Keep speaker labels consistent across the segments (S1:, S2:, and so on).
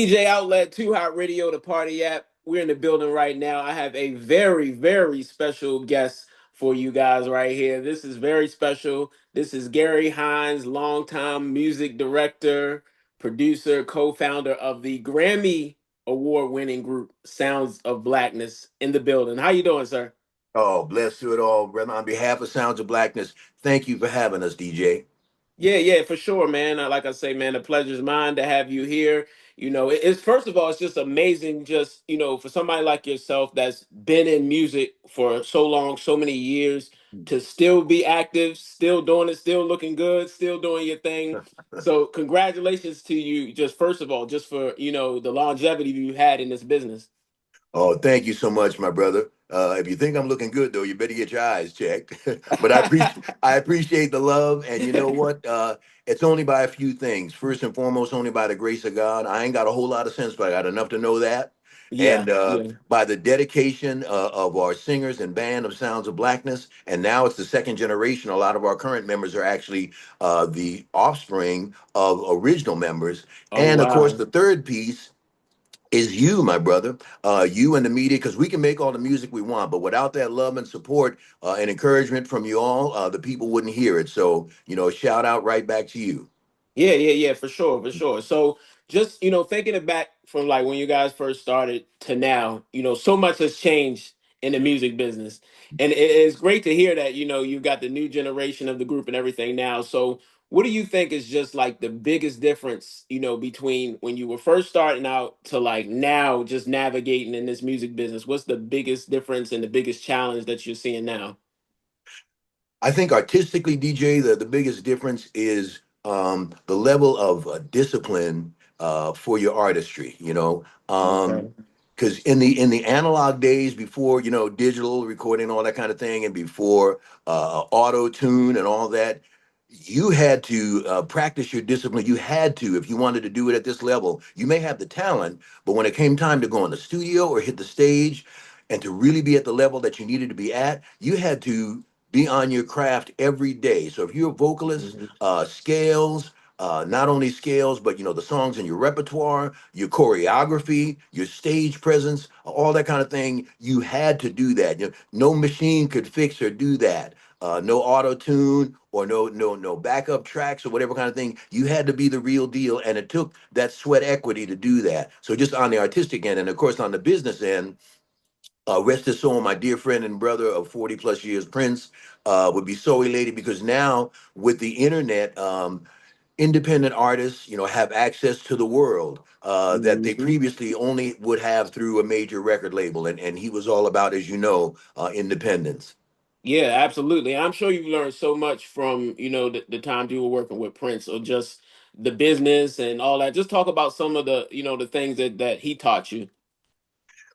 S1: DJ Outlet, Too Hot Radio, the party app. We're in the building right now. I have a very, very special guest for you guys right here. This is very special. This is Gary Hines, longtime music director, producer, co-founder of the Grammy award-winning group Sounds of Blackness in the building. How you doing, sir?
S2: Oh, bless to it all, brother. On behalf of Sounds of Blackness, thank you for having us, DJ.
S1: Yeah, yeah, for sure, man. Like I say, man, the pleasure's mine to have you here. It's first of all, it's just amazing, just for somebody like yourself that's been in music for so long, so many years, to still be active, still doing it, still looking good, still doing your thing. So, congratulations to you, just first of all, just for the longevity you had in this business.
S2: Oh, thank you so much, my brother. If you think I'm looking good, though, you better get your eyes checked. But I appreciate the love, and you know what? It's only by a few things. First and foremost, only by the grace of God. I ain't got a whole lot of sense, but I got enough to know that.
S1: Yeah,
S2: And
S1: yeah.
S2: by the dedication of our singers and band of Sounds of Blackness, and now it's the second generation. A lot of our current members are actually the offspring of original members.
S1: Oh
S2: And of course,
S1: wow.
S2: the third piece is you, my brother, you and the media, because we can make all the music we want, but without that love and support and encouragement from you all, the people wouldn't hear it. So, shout out right back to you.
S1: Yeah, yeah, yeah, for sure, for sure. So just, thinking it back from like when you guys first started to now, so much has changed in the music business. And it's great to hear that, you've got the new generation of the group and everything now. So what do you think is just like the biggest difference, between when you were first starting out to like now just navigating in this music business? What's the biggest difference and the biggest challenge that you're seeing now?
S2: I think artistically, DJ, the biggest difference is the level of discipline for your artistry.
S1: Okay.
S2: Because in the analog days before digital recording, all that kind of thing, and before auto tune and all that, you had to practice your discipline. You had to, if you wanted to do it at this level. You may have the talent, but when it came time to go in the studio or hit the stage, and to really be at the level that you needed to be at, you had to be on your craft every day. So if you're a vocalist,
S1: Mhm.
S2: scales, not only scales, but the songs in your repertoire, your choreography, your stage presence, all that kind of thing, you had to do that. No machine could fix or do that. No auto tune or no backup tracks or whatever kind of thing. You had to be the real deal, and it took that sweat equity to do that. So just on the artistic end, and of course on the business end, rest his soul, my dear friend and brother of 40 plus years, Prince, would be so elated because now with the internet, independent artists, have access to the world that they
S1: Mhm.
S2: previously only would have through a major record label. And he was all about, as you know, independence.
S1: Yeah, absolutely. I'm sure you've learned so much from, the times you were working with Prince or just the business and all that. Just talk about some of the, the things that he taught you.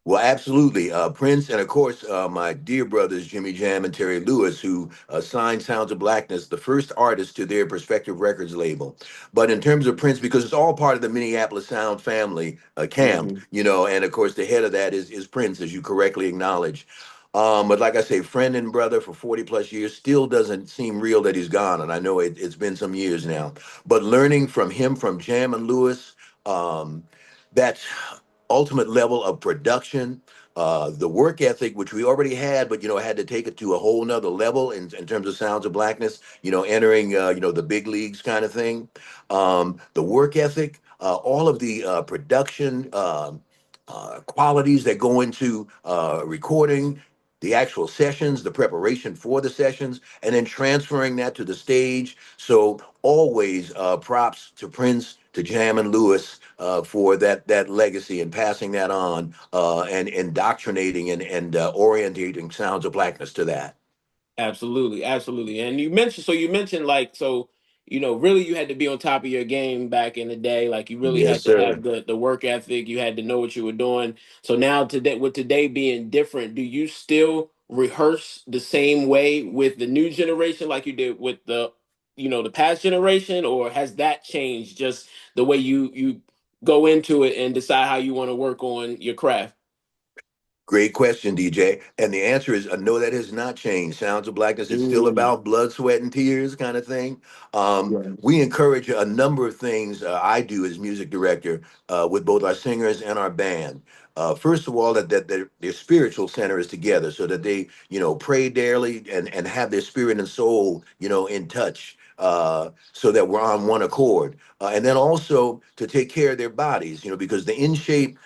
S2: Well, absolutely. Prince, and of course, my dear brothers, Jimmy Jam and Terry Lewis, who signed Sounds of Blackness, the first artist to their Perspective Records label. But in terms of Prince, because it's all part of the Minneapolis Sound family camp,
S1: Hmm.
S2: and of course, the head of that is Prince, as you correctly acknowledge. But like I say, friend and brother for 40 plus years, still doesn't seem real that he's gone. And I know it's been some years now. But learning from him, from Jam and Lewis, um, that ultimate level of production, the work ethic, which we already had, but had to take it to a whole nother level in terms of Sounds of Blackness, entering the big leagues kind of thing. The work ethic, all of the production qualities that go into recording. The actual sessions, the preparation for the sessions, and then transferring that to the stage. So always props to Prince, to Jam and Lewis for that legacy and passing that on and indoctrinating and orientating Sounds of Blackness to that.
S1: Absolutely, absolutely. And you mentioned like so, really you had to be on top of your game back in the day. Like you really
S2: Yes,
S1: had to
S2: sir.
S1: have the work ethic. You had to know what you were doing. So now today, with today being different, do you still rehearse the same way with the new generation like you did with the past generation, or has that changed? Just the way you go into it and decide how you want to work on your craft.
S2: Great question, DJ. And the answer is no, that has not changed. Sounds of Blackness is still
S1: Mm,
S2: about blood, sweat, and tears kind of thing.
S1: yeah.
S2: We encourage a number of things I do as music director with both our singers and our band. First of all, that their spiritual center is together so that they, pray daily and have their spirit and soul, in touch. So that we're on one accord. And then also to take care of their bodies, because the in shape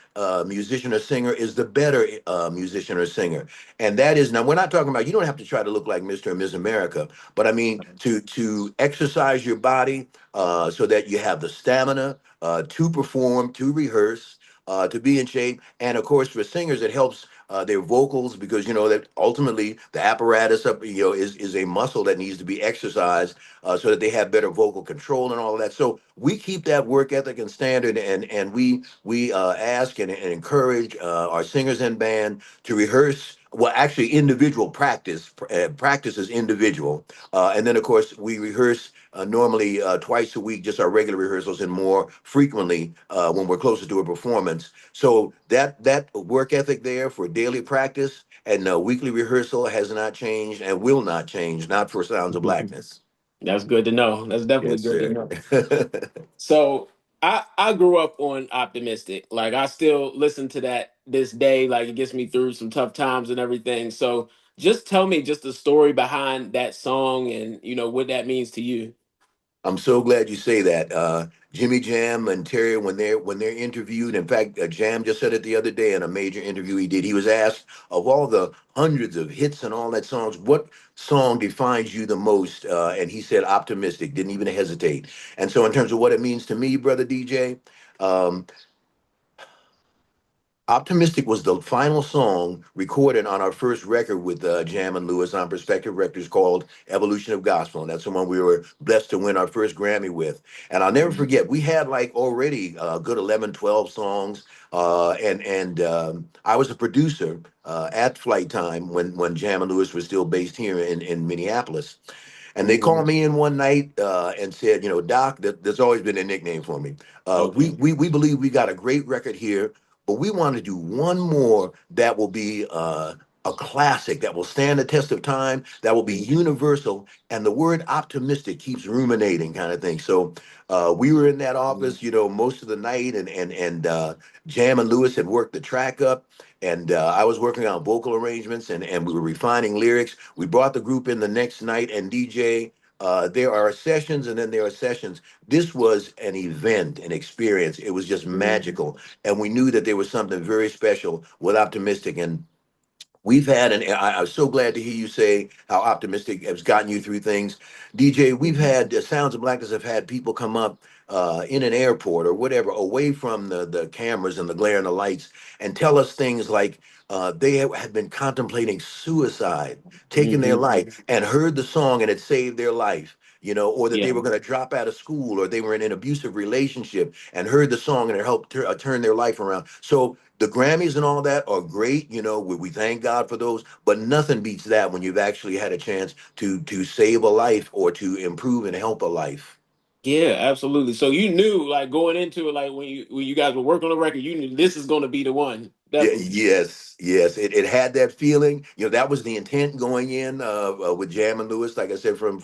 S2: musician or singer is the better musician or singer. And that is now we're not talking about you don't have to try to look like Mr. and Miss America, but I mean to exercise your body so that you have the stamina to perform, to rehearse. To be in shape, and of course, for singers, it helps their vocals because that ultimately the apparatus up is a muscle that needs to be exercised so that they have better vocal control and all of that. So we keep that work ethic and standard, and we ask and encourage our singers and band to rehearse. Well, actually, individual practice is individual, and then of course we rehearse normally twice a week, just our regular rehearsals, and more frequently when we're closer to a performance. So that work ethic there for daily practice and weekly rehearsal has not changed and will not change, not for Sounds of Blackness.
S1: That's good to know. That's definitely
S2: Yes,
S1: good to
S2: sir.
S1: know. So I grew up on Optimistic. Like I still listen to that this day. Like it gets me through some tough times and everything. So just tell me just the story behind that song and what that means to you.
S2: I'm so glad you say that. Jimmy Jam and Terry, when they're interviewed, in fact, Jam just said it the other day in a major interview he did. He was asked, of all the hundreds of hits and all that songs, what song defines you the most? And he said, "Optimistic." Didn't even hesitate. And so, in terms of what it means to me, brother DJ, um, Optimistic was the final song recorded on our first record with Jam and Lewis on Perspective Records called Evolution of Gospel. And that's the one we were blessed to win our first Grammy with. And I'll never forget, we had like already a good 11, 12 songs. And I was a producer at Flight Time when Jam and Lewis were still based here in Minneapolis. And they called
S1: Mhm.
S2: me in one night and said, Doc, that's always been a nickname for me. We,
S1: Okay.
S2: we we believe we got a great record here, but we want to do one more that will be a classic, that will stand the test of time, that will be universal. And the word optimistic keeps ruminating, kind of thing. So we were in that office, most of the night, and Jam and Lewis had worked the track up. And I was working on vocal arrangements and we were refining lyrics. We brought the group in the next night and DJ. There are sessions and then there are sessions. This was an event, an experience. It was just magical. And we knew that there was something very special with Optimistic. And we've had, and I'm so glad to hear you say how Optimistic has gotten you through things. DJ, we've had Sounds of Blackness have had people come up in an airport or whatever, away from the cameras and the glare and the lights, and tell us things like they have been contemplating suicide, taking their
S1: Mhm.
S2: life, and heard the song and it saved their life. Or that they
S1: Yeah.
S2: were going to drop out of school, or they were in an abusive relationship and heard the song and it helped turn their life around. So the Grammys and all that are great. We thank God for those, but nothing beats that when you've actually had a chance to save a life or to improve and help a life.
S1: Yeah, absolutely. So you knew, like going into it, like when you guys were working on the record, you knew this is going to be the one.
S2: Yeah,
S1: Definitely.
S2: yes, yes. It had that feeling. That was the intent going in with Jam and Lewis. Like I said, from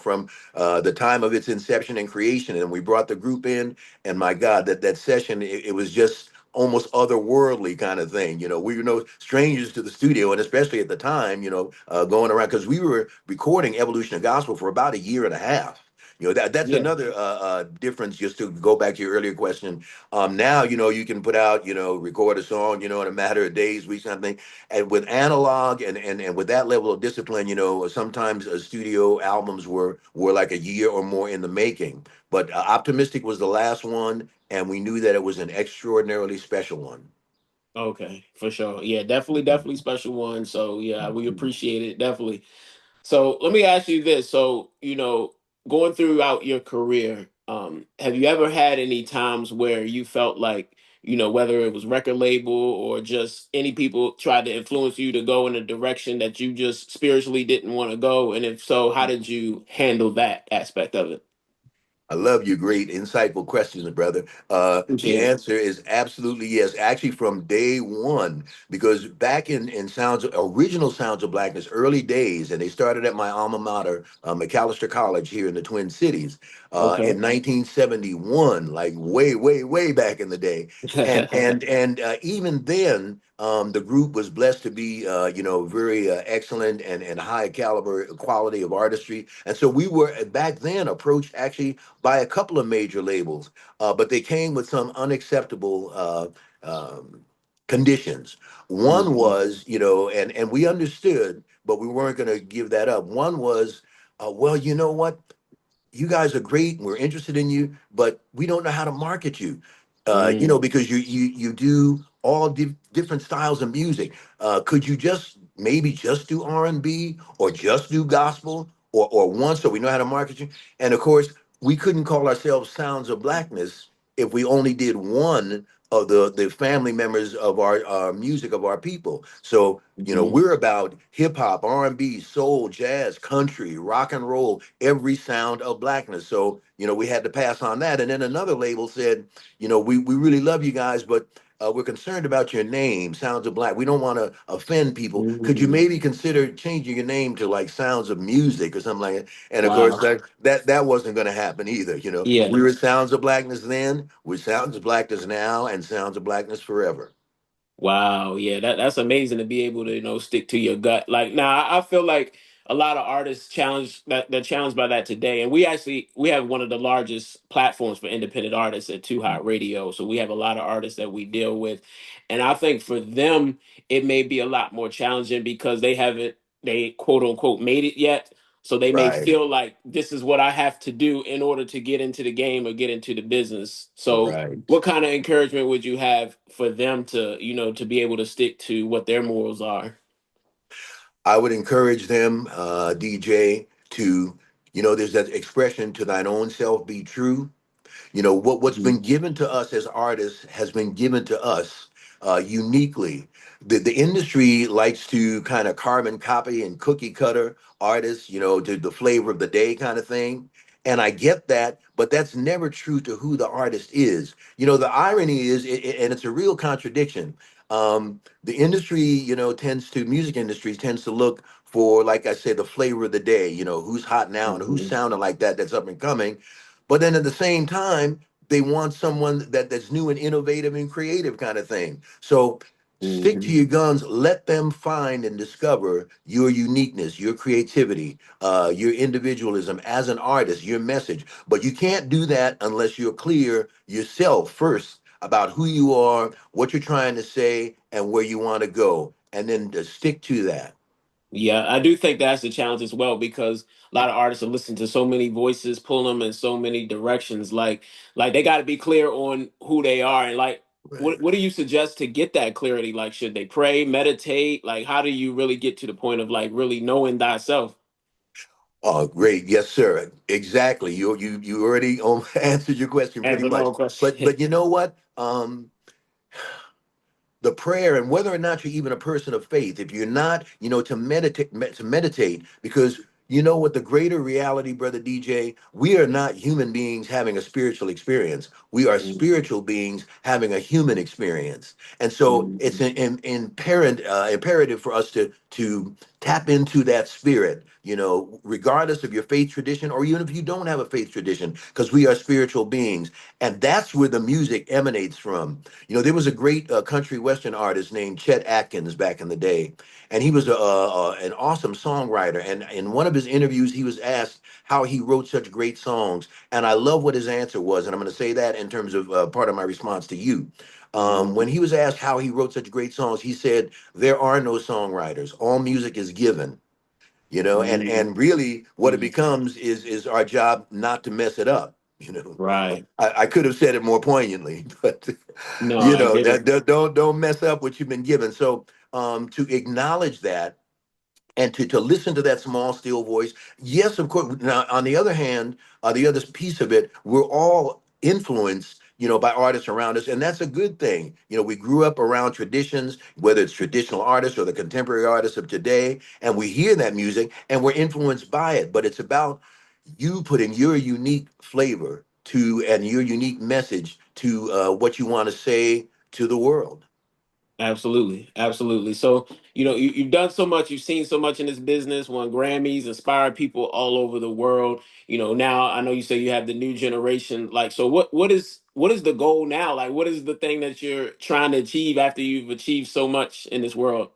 S2: the time of its inception and creation, and we brought the group in, and my God, that session, it was just almost otherworldly kind of thing. We were no strangers to the studio, and especially at the time, going around because we were recording Evolution of Gospel for about a year and a half. That's
S1: Yeah.
S2: another difference. Just to go back to your earlier question, now, you can put out, record a song, in a matter of days, weeks, something. And with analog and with that level of discipline, sometimes studio albums were like a year or more in the making. But Optimistic was the last one, and we knew that it was an extraordinarily special one.
S1: Okay, for sure. Yeah, definitely special one. So yeah, we appreciate it definitely. So let me ask you this. So, going throughout your career, have you ever had any times where you felt like, whether it was record label or just any people tried to influence you to go in a direction that you just spiritually didn't want to go? And if so, how did you handle that aspect of it?
S2: I love your great, insightful questions, brother. The
S1: Appreciate it.
S2: answer is absolutely yes. Actually, from day one, because back in original Sounds of Blackness, early days, and they started at my alma mater, McAllister College here in the Twin Cities,
S1: Okay.
S2: in 1971, like way, way, way back in the day. And even then, the group was blessed to be, very excellent and high caliber quality of artistry. And so we were back then approached actually by a couple of major labels, but they came with some unacceptable conditions. One
S1: Mhm.
S2: was, and we understood, but we weren't going to give that up. One was, well, you know what? You guys are great and we're interested in you, but we don't know how to market you.
S1: Mm.
S2: Because you do all different styles of music. Could you just maybe just do R&B or just do gospel or one so we know how to market you? And of course, we couldn't call ourselves Sounds of Blackness if we only did one of the family members of our music of our people. So
S1: Mhm.
S2: we're about hip hop, R&B, soul, jazz, country, rock and roll, every sound of blackness. So, we had to pass on that. And then another label said, we really love you guys, but we're concerned about your name, Sounds of Black. We don't want to offend people. Could you
S1: Mhm.
S2: maybe consider changing your name to like Sounds of Music or something like that? And of course,
S1: Wow.
S2: that wasn't going to happen either.
S1: Yeah.
S2: We were Sounds of Blackness then, we're Sounds of Blackness now, and Sounds of Blackness forever.
S1: Wow, yeah, that's amazing to be able to stick to your gut. Like now, I feel like a lot of artists challenge that they're challenged by that today, and we have one of the largest platforms for independent artists at Too Hot Radio. So we have a lot of artists that we deal with, and I think for them it may be a lot more challenging because they quote unquote made it yet. So they may
S2: Right,
S1: feel like this is what I have to do in order to get into the game or get into the business. So
S2: right.
S1: what kind of encouragement would you have for them to to be able to stick to what their morals are?
S2: I would encourage them, DJ, to, there's that expression, to thine own self be true. What's
S1: Mhm.
S2: been given to us as artists has been given to us uniquely. The industry likes to kind of carbon copy and cookie cutter artists, to the flavor of the day kind of thing. And I get that, but that's never true to who the artist is. The irony is, and it's a real contradiction. The industry, music industry tends to look for, like I said, the flavor of the day, who's hot now and who's
S1: Mhm.
S2: sounding like that, that's up and coming. But then at the same time, they want someone that's new and innovative and creative kind of thing. So stick to
S1: Mhm.
S2: your guns. Let them find and discover your uniqueness, your creativity, your individualism as an artist, your message. But you can't do that unless you're clear yourself first about who you are, what you're trying to say, and where you want to go, and then to stick to that.
S1: Yeah, I do think that's the challenge as well because a lot of artists are listening to so many voices, pull them in so many directions. Like they got to be clear on who they are and like
S2: Right.
S1: what do you suggest to get that clarity? Like should they pray, meditate? Like how do you really get to the point of like really knowing thyself?
S2: Oh, great. Yes, sir. Exactly. You already answered your question pretty
S1: Answer the
S2: much.
S1: whole
S2: But
S1: question.
S2: but you know what? The prayer, and whether or not you're even a person of faith, if you're not, to meditate, because you know what, the greater reality, brother DJ, we are not human beings having a spiritual experience. We are
S1: Mhm.
S2: spiritual beings having a human experience. And so it's
S1: Mhm.
S2: imperative for us to tap into that spirit, regardless of your faith tradition, or even if you don't have a faith tradition, because we are spiritual beings. And that's where the music emanates from. There was a great country western artist named Chet Atkins back in the day, and he was an awesome songwriter. And in one of his interviews, he was asked how he wrote such great songs, and I love what his answer was. And I'm going to say that in terms of part of my response to you. When
S1: Mhm.
S2: he was asked how he wrote such great songs, he said, "There are no songwriters. All music is given."
S1: Mhm.
S2: And really what it
S1: Mhm.
S2: becomes is our job not to mess it up. you know
S1: Right.
S2: I could have said it more poignantly, but
S1: No, I get it.
S2: don't mess up what you've been given. So to acknowledge that, and to listen to that small still voice. Yes, of course. Now on the other hand, the other piece of it, we're all influenced, by artists around us, and that's a good thing. We grew up around traditions, whether it's traditional artists or the contemporary artists of today, and we hear that music and we're influenced by it. But it's about you putting your unique flavor to and your unique message to what you want to say to the world.
S1: Absolutely, absolutely. So, you've done so much, you've seen so much in this business, won Grammys, inspired people all over the world. Now I know you say you have the new generation. Like, so what is the goal now? Like, what is the thing that you're trying to achieve after you've achieved so much in this world?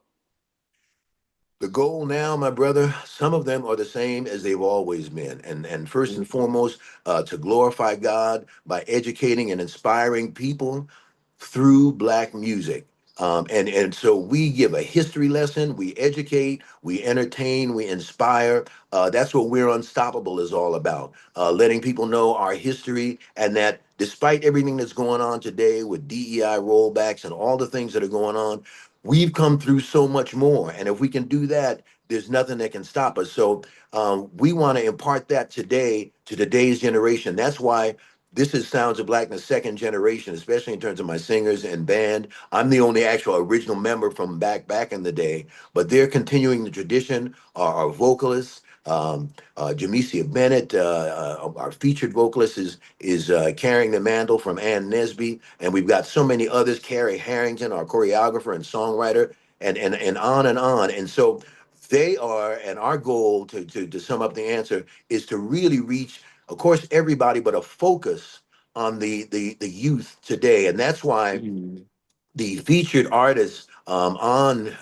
S2: The goal now, my brother, some of them are the same as they've always been. And first and foremost, to glorify God by educating and inspiring people through Black music. And so we give a history lesson, we educate, we entertain, we inspire. That's what We're Unstoppable is all about. Letting people know our history, and that despite everything that's going on today with DEI rollbacks and all the things that are going on, we've come through so much more. And if we can do that, there's nothing that can stop us. So we want to impart that today to today's generation. That's why this is Sounds of Blackness second generation, especially in terms of my singers and band. I'm the only actual original member from back in the day, but they're continuing the tradition. Our vocalists, Jamesia Bennett, our featured vocalist, is carrying the mantle from Ann Nesby, and we've got so many others. Carrie Harrington, our choreographer and songwriter, and on and on. And so they are, and our goal to sum up the answer is to really reach, of course, everybody, but a focus on the youth today. And that's why
S1: Mhm.
S2: the featured artists on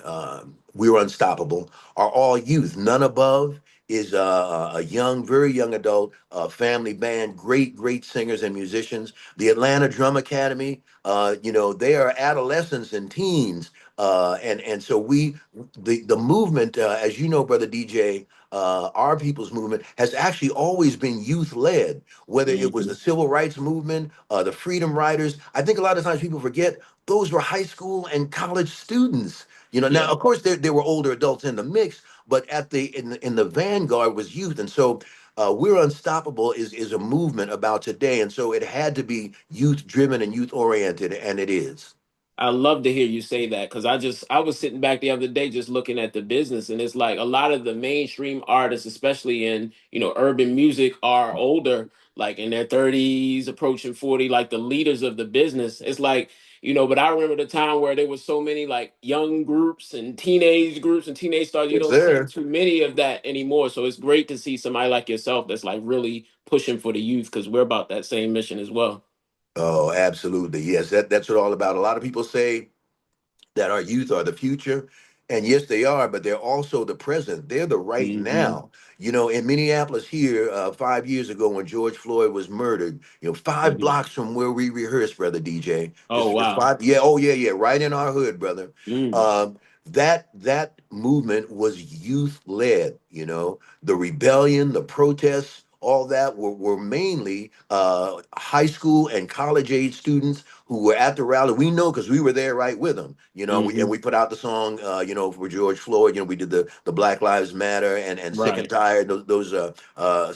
S2: We're Unstoppable are all youth. None Above is a young, very young adult family band, great singers and musicians. The Atlanta Drum Academy, they are adolescents and teens. And so the movement, as you know, brother DJ, our people's movement has actually always been youth led, whether it was the
S1: Mhm.
S2: civil rights movement, the freedom riders. I think a lot of times people forget those were high school and college students. Now
S1: Yeah.
S2: of course there were older adults in the mix, but in the vanguard was youth. And so We're Unstoppable is a movement about today, and so it had to be youth driven and youth oriented, and it is.
S1: I love to hear you say that because I was sitting back the other day just looking at the business, and it's like a lot of the mainstream artists, especially in urban music, are older, like in their 30s, approaching 40, like the leaders of the business. It's like, but I remember the time where there was so many like young groups and teenage stars. You
S2: Yes,
S1: don't see
S2: sir.
S1: too many of that anymore. So it's great to see somebody like yourself that's like really pushing for the youth because we're about that same mission as well.
S2: Oh, absolutely. Yes, that's what all about. A lot of people say that our youth are the future. And yes, they are, but they're also the present. They're the right
S1: Hmm.
S2: now. In Minneapolis here, 5 years ago when George Floyd was murdered, 5 blocks from where we rehearsed, brother DJ,
S1: Oh
S2: just
S1: wow.
S2: five. Yeah, oh yeah, right in our hood, brother.
S1: Mm.
S2: That movement was youth led. The rebellion, the protests, all that were mainly high school and college age students who were at the rally. We know because we were there right with them. We
S1: Hmm.
S2: put out the song, for George Floyd. We did the Black Lives Matter and Sick and
S1: Right.
S2: Tired, those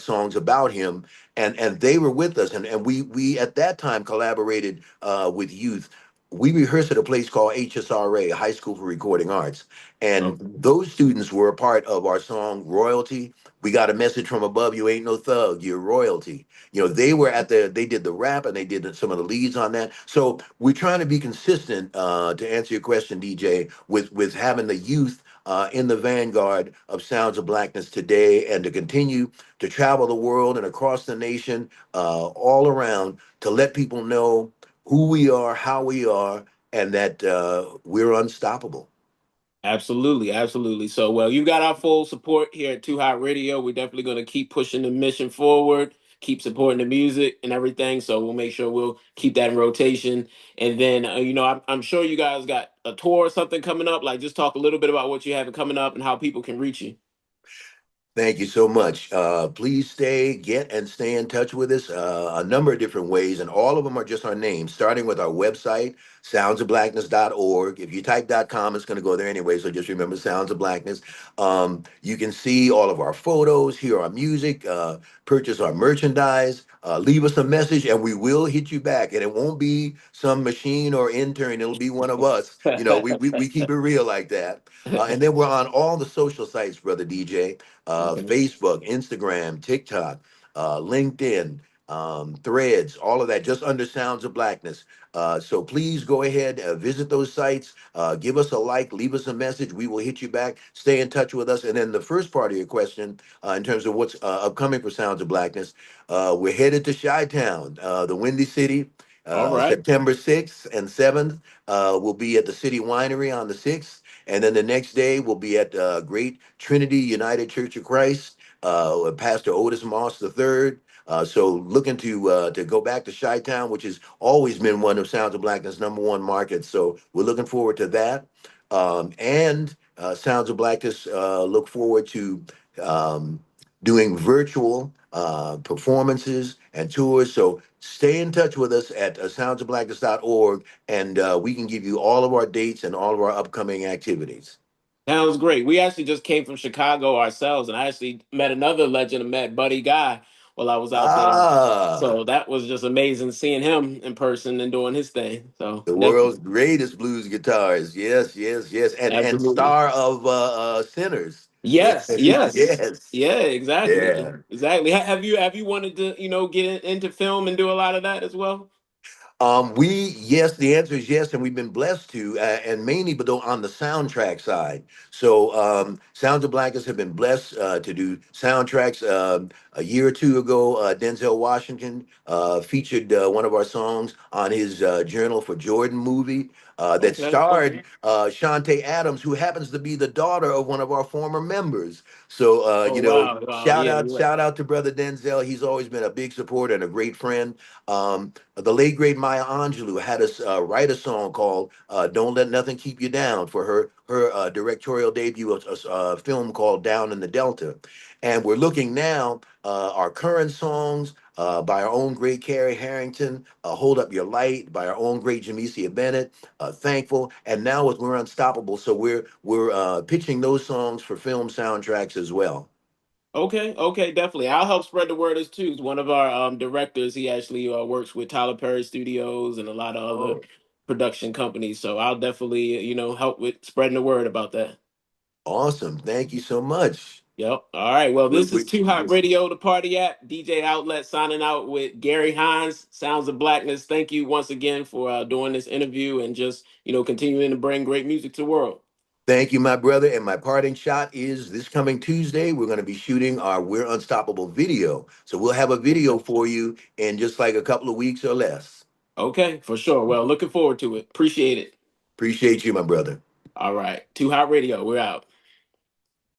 S2: songs about him, and they were with us, and we at that time collaborated with youth. We rehearsed at a place called HSRA, High School for Recording Arts, and
S1: Okay.
S2: those students were a part of our song Royalty. We got a message from above. You ain't no thug. You're royalty. They did the rap and they did some of the leads on that. So we're trying to be consistent, to answer your question, DJ, with having the youth in the vanguard of Sounds of Blackness today, and to continue to travel the world and across the nation, all around, to let people know who we are, how we are, and that we're unstoppable.
S1: Absolutely, absolutely. So, well, you got our full support here at Too Hot Radio. We're definitely going to keep pushing the mission forward, keep supporting the music and everything. So we'll make sure we'll keep that in rotation. And then, I'm sure you guys got a tour or something coming up. Like, just talk a little bit about what you have coming up and how people can reach you.
S2: Thank you so much. Please stay in touch with us a number of different ways, and all of them are just our names, starting with our website, soundsofblackness.org. If you type .com, it's going to go there anyway, so just remember Sounds of Blackness. You can see all of our photos, hear our music, purchase our merchandise, leave us a message, and we will hit you back. And it won't be some machine or intern, it'll be one of us. We keep it real like that. And then we're on all the social sites, brother DJ,
S1: Okay.
S2: Facebook, Instagram, TikTok. LinkedIn, Threads, all of that, just under Sounds of Blackness. So please go ahead, visit those sites, give us a like, leave us a message. We will hit you back. Stay in touch with us. And then the first part of your question, in terms of what's upcoming for Sounds of Blackness, we're headed to Chi-Town, the Windy City.
S1: All right.
S2: September 6th and 7th, we'll be at the City Winery on the 6th. And then the next day, we'll be at Great Trinity United Church of Christ, with Pastor Otis Moss III. So looking to go back to Chi-Town, which has always been one of Sounds of Blackness' number one markets. So we're looking forward to that. And Sounds of Blackness look forward to um, doing virtual performances and tours. So stay in touch with us at soundsofblackness.org, and we can give you all of our dates and all of our upcoming activities.
S1: Sounds great. We actually just came from Chicago ourselves, and I actually met another legend. I met Buddy Guy while I was out there.
S2: Ah,
S1: So that was just amazing seeing him in person and doing his thing. So
S2: the
S1: definitely,
S2: world's greatest blues guitars. Yes, yes, yes. And
S1: absolutely.
S2: star of Sinners. Yes,
S1: Yes, yes.
S2: yes.
S1: Yeah, exactly.
S2: Yeah.
S1: Exactly. Have you wanted to, get into film and do a lot of that as well?
S2: Yes, the answer is yes, and we've been blessed to, and mainly, but though on the soundtrack side. So, Sounds of Blackness have been blessed to do soundtracks. A year or two ago, Denzel Washington featured one of our songs on his Journal for Jordan movie that
S1: Okay,
S2: starred
S1: okay.
S2: Shantae Adams, who happens to be the daughter of one of our former members. So,
S1: Oh wow, wow. Yeah, you're right.
S2: shout out to brother Denzel. He's always been a big supporter and a great friend. The late great Maya Angelou had us write a song called "Don't Let Nothing Keep You Down" for her directorial debut, a film called "Down in the Delta," and we're looking now our current songs. By our own great Carrie Harrington, "Hold Up Your Light" by our own great Jamesia Bennett, "Thankful," and now with "We're Unstoppable." So we're pitching those songs for film soundtracks as well.
S1: Okay, okay, definitely. I'll help spread the word as too. One of our directors, he actually works with Tyler Perry Studios and a lot of other
S2: Oh,
S1: production companies. So I'll definitely, help with spreading the word about that.
S2: awesome! Thank you so much.
S1: Yep. All right. Well,
S2: We,
S1: this is
S2: we,
S1: Too Hot Radio, the party app, DJ Outlet, signing out with Gary Hines, Sounds of Blackness. Thank you once again for doing this interview and just, continuing to bring great music to the world.
S2: Thank you, my brother. And my parting shot is this coming Tuesday, we're going to be shooting our We're Unstoppable video. So we'll have a video
S1: Okay.
S2: for you in just like a couple of weeks or less.
S1: Okay, for sure. Well, looking forward to it. Appreciate it.
S2: Appreciate you, my brother.
S1: All right. Too Hot Radio, we're out.